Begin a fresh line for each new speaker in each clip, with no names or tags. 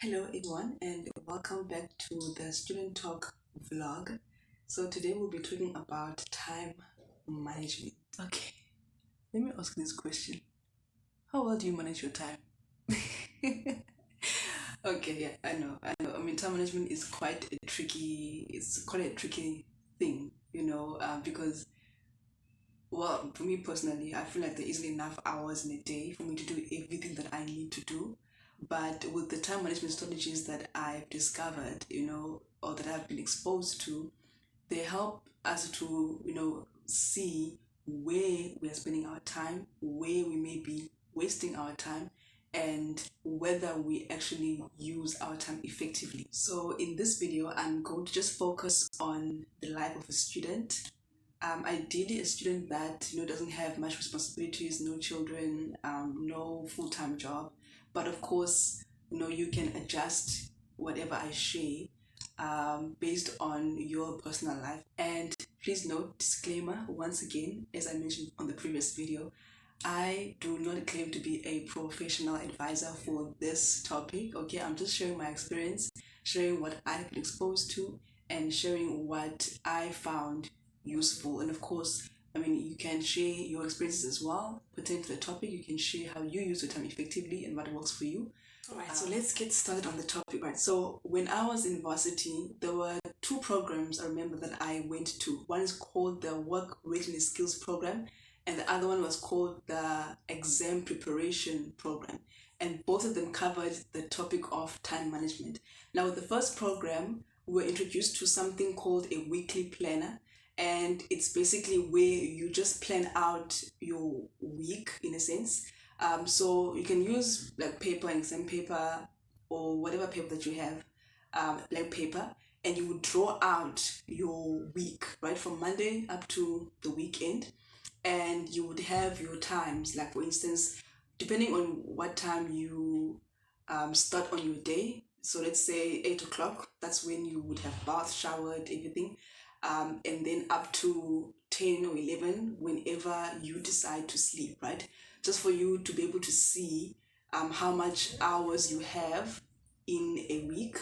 Hello everyone and welcome back to the Student Talk vlog. So today we'll be talking about time management. Okay, let me ask this question. How well do you manage your time? Okay, yeah, I know. I mean, time management is it's quite a tricky thing, because, well, for me personally, I feel like there isn't enough hours in a day for me to do everything that I need to do. But with the time management strategies that I've discovered, or that I've been exposed to, they help us to, see where we are spending our time, where we may be wasting our time, and whether we actually use our time effectively. So in this video, I'm going to just focus on the life of a student. Ideally a student that doesn't have much responsibilities, no children, no full-time job, but of course you can adjust whatever I share based on your personal life. And please note, disclaimer once again, as I mentioned on the previous video, I do not claim to be a professional advisor for this topic. Okay, I'm just sharing my experience, sharing what I've been exposed to, and sharing what I found useful. And of course, I mean, you can share your experiences as well pertaining to the topic. You can share how you use your time effectively and what works for you. All right, so let's get started on the topic. Right, so when I was in varsity, there were two programs I remember that I went to. One is called the Work Readiness Skills Program, and the other one was called the Exam Preparation Program. And both of them covered the topic of time management. Now, with the first program, we were introduced to something called a weekly planner, and it's basically where you just plan out your week in a sense. So you can use like paper and exam paper or whatever paper that you have, like paper, and you would draw out your week, right, from Monday up to the weekend, and you would have your times, like for instance, depending on what time you start on your day. So let's say 8 o'clock, that's when you would have bath, showered, everything, and then up to 10 or 11 whenever you decide to sleep, right? Just for you to be able to see how much hours you have in a week,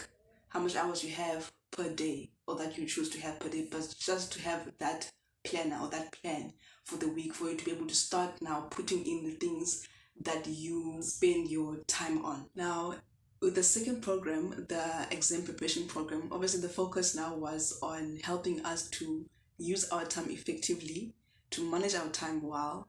how much hours you have per day, or that you choose to have per day, but just to have that planner or that plan for the week, for you to be able to start now putting in the things that you spend your time on. Now, with the second program, the exam preparation program, obviously the focus now was on helping us to use our time effectively, to manage our time well,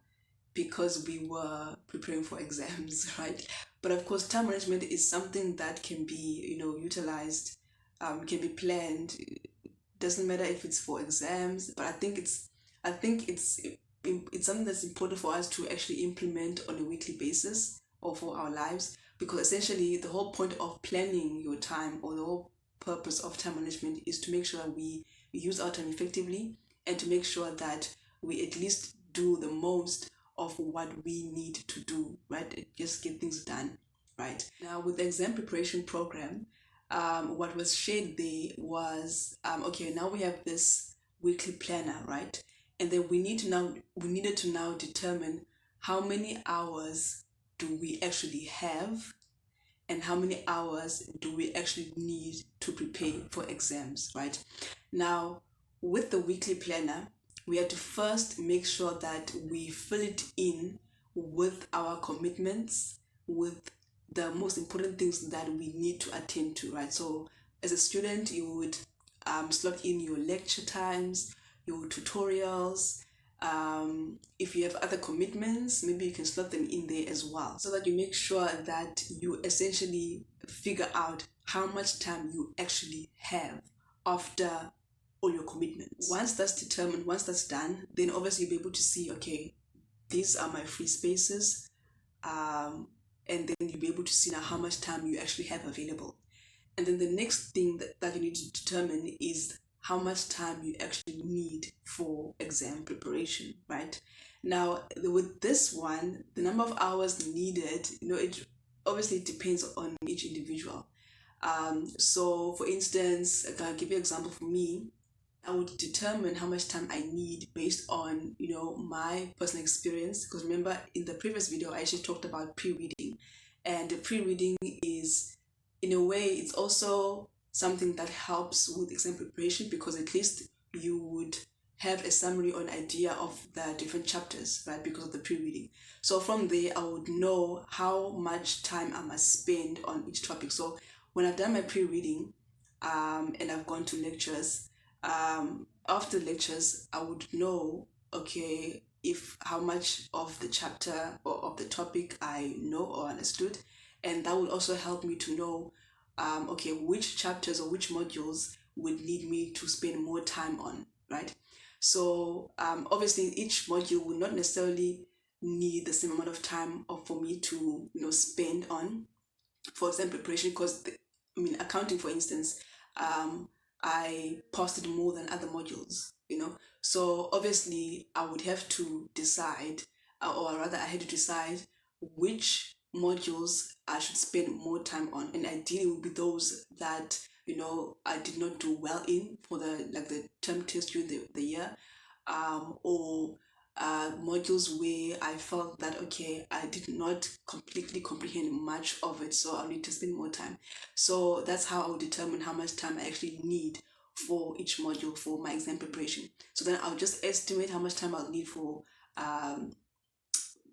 because we were preparing for exams, right? But of course, time management is something that can be, utilized, can be planned. It doesn't matter if it's for exams, but I think it's something that's important for us to actually implement on a weekly basis or for our lives, because essentially the whole point of planning your time, or the whole purpose of time management, is to make sure that we use our time effectively, and to make sure that we at least do the most of what we need to do, right? Just get things done, right? Now, with the exam preparation program, what was shared there was, okay, now we have this weekly planner, right? And then we needed to now determine how many hours do we actually have, and how many hours do we actually need to prepare for exams, right? Now, with the weekly planner, we had to first make sure that we fill it in with our commitments, with the most important things that we need to attend to, right? So as a student, you would slot in your lecture times, your tutorials. If you have other commitments, maybe you can slot them in there as well, so that you make sure that you essentially figure out how much time you actually have after all your commitments. Once that's determined, once that's done, then obviously you'll be able to see, okay, these are my free spaces, and then you'll be able to see now how much time you actually have available. And then the next thing that you need to determine is how much time you actually need for exam preparation, right? Now, with this one, the number of hours needed, it obviously depends on each individual. So for instance, I'll give you an example. For me, I would determine how much time I need based on, my personal experience. Because remember, in the previous video, I actually talked about pre-reading. And pre-reading is in a way, it's also something that helps with exam preparation, because at least you would have a summary or an idea of the different chapters, right? Because of the pre-reading. So from there, I would know how much time I must spend on each topic. So when I've done my pre-reading, and I've gone to lectures, after lectures, I would know, okay, if how much of the chapter or of the topic I know or understood, and that will also help me to know, okay, which chapters or which modules would need me to spend more time on, right? So obviously, each module will not necessarily need the same amount of time or for me to spend on for exam preparation, because I mean, accounting, for instance, I posted more than other modules. So obviously I would have to decide, or rather I had to decide which modules I should spend more time on, and ideally would be those that I did not do well in for the term test during the year, or modules where I felt that, okay, I did not completely comprehend much of it, so I'll need to spend more time. So that's how I will determine how much time I actually need for each module for my exam preparation. So then I'll just estimate how much time I'll need um,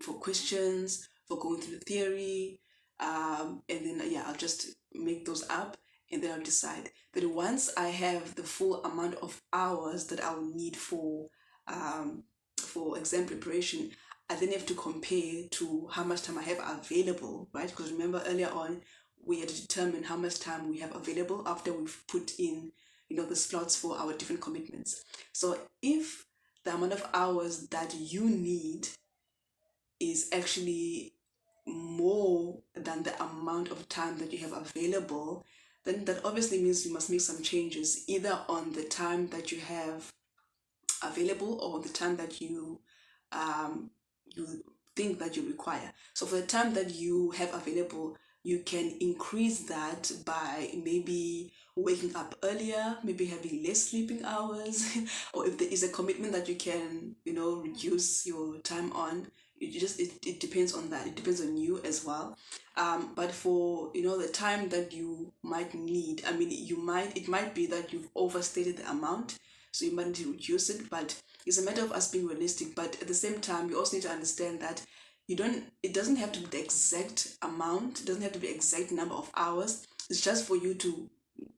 for questions, for going through the theory, and then yeah, I'll just make those up, and then I'll decide that once I have the full amount of hours that I'll need for exam preparation, I then have to compare to how much time I have available, right? Because remember earlier on, we had to determine how much time we have available after we've put in, the slots for our different commitments. So if the amount of hours that you need is actually more than the amount of time that you have available, then that obviously means you must make some changes, either on the time that you have available or the time that you think that you require. So for the time that you have available, you can increase that by maybe waking up earlier, maybe having less sleeping hours, or if there is a commitment that you can, reduce your time on. It depends on that. It depends on you as well. But for the time that you might need, I mean, it might be that you've overstated the amount, so you might need to reduce it. But it's a matter of us being realistic. But at the same time, you also need to understand that it doesn't have to be the exact amount, it doesn't have to be the exact number of hours. It's just for you to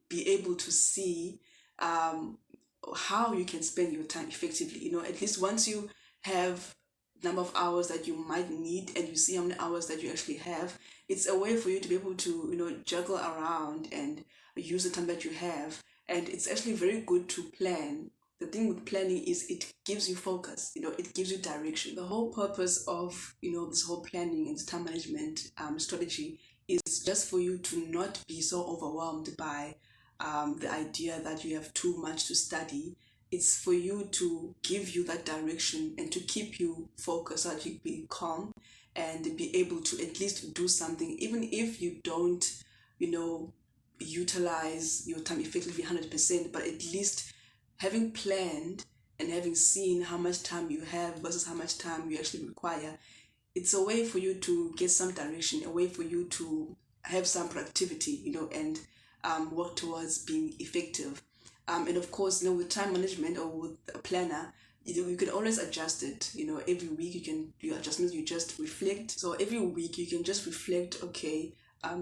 be able to see how you can spend your time effectively. At least once you have number of hours that you might need, and you see how many hours that you actually have, it's a way for you to be able to juggle around and use the time that you have. And it's actually very good to plan. The thing with planning is it gives you focus, it gives you direction. The whole purpose of this whole planning and time management strategy is just for you to not be so overwhelmed by the idea that you have too much to study. It's for you to give you that direction and to keep you focused, so that you be calm and be able to at least do something, even if you don't, you know, utilize your time effectively 100%, but at least having planned and having seen how much time you have versus how much time you actually require, it's a way for you to get some direction, a way for you to have some productivity, and work towards being effective. And of course, with time management or with a planner, you can always adjust it. Every week you can do adjustments. You just reflect. So every week you can just reflect. Okay,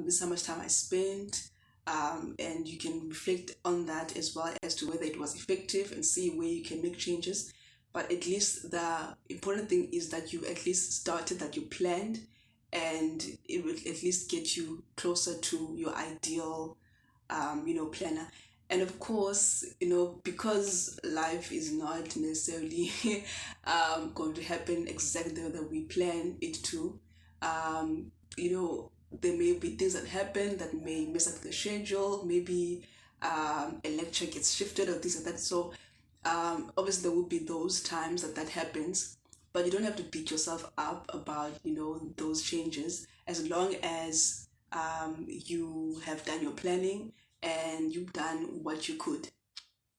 this is how much time I spent, and you can reflect on that as well as to whether it was effective and see where you can make changes. But at least the important thing is that you at least started, that you planned, and it will at least get you closer to your ideal planner. And of course, because life is not necessarily going to happen exactly the way that we plan it to. You know there may be things that happen that may mess up the schedule. Maybe a lecture gets shifted or things like that. So obviously there will be those times that happens, but you don't have to beat yourself up about those changes, as long as you have done your planning and you've done what you could.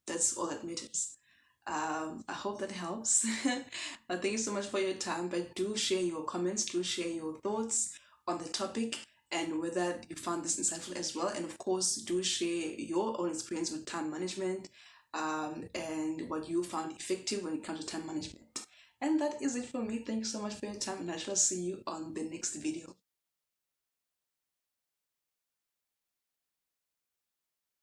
That's all that matters. I hope that helps. Thank you so much for your time. But do share your comments, do share your thoughts on the topic, and whether you found this insightful as well. And of course, do share your own experience with time management, and what you found effective when it comes to time management. And that is it for me. Thank you so much for your time, and I shall see you on the next video.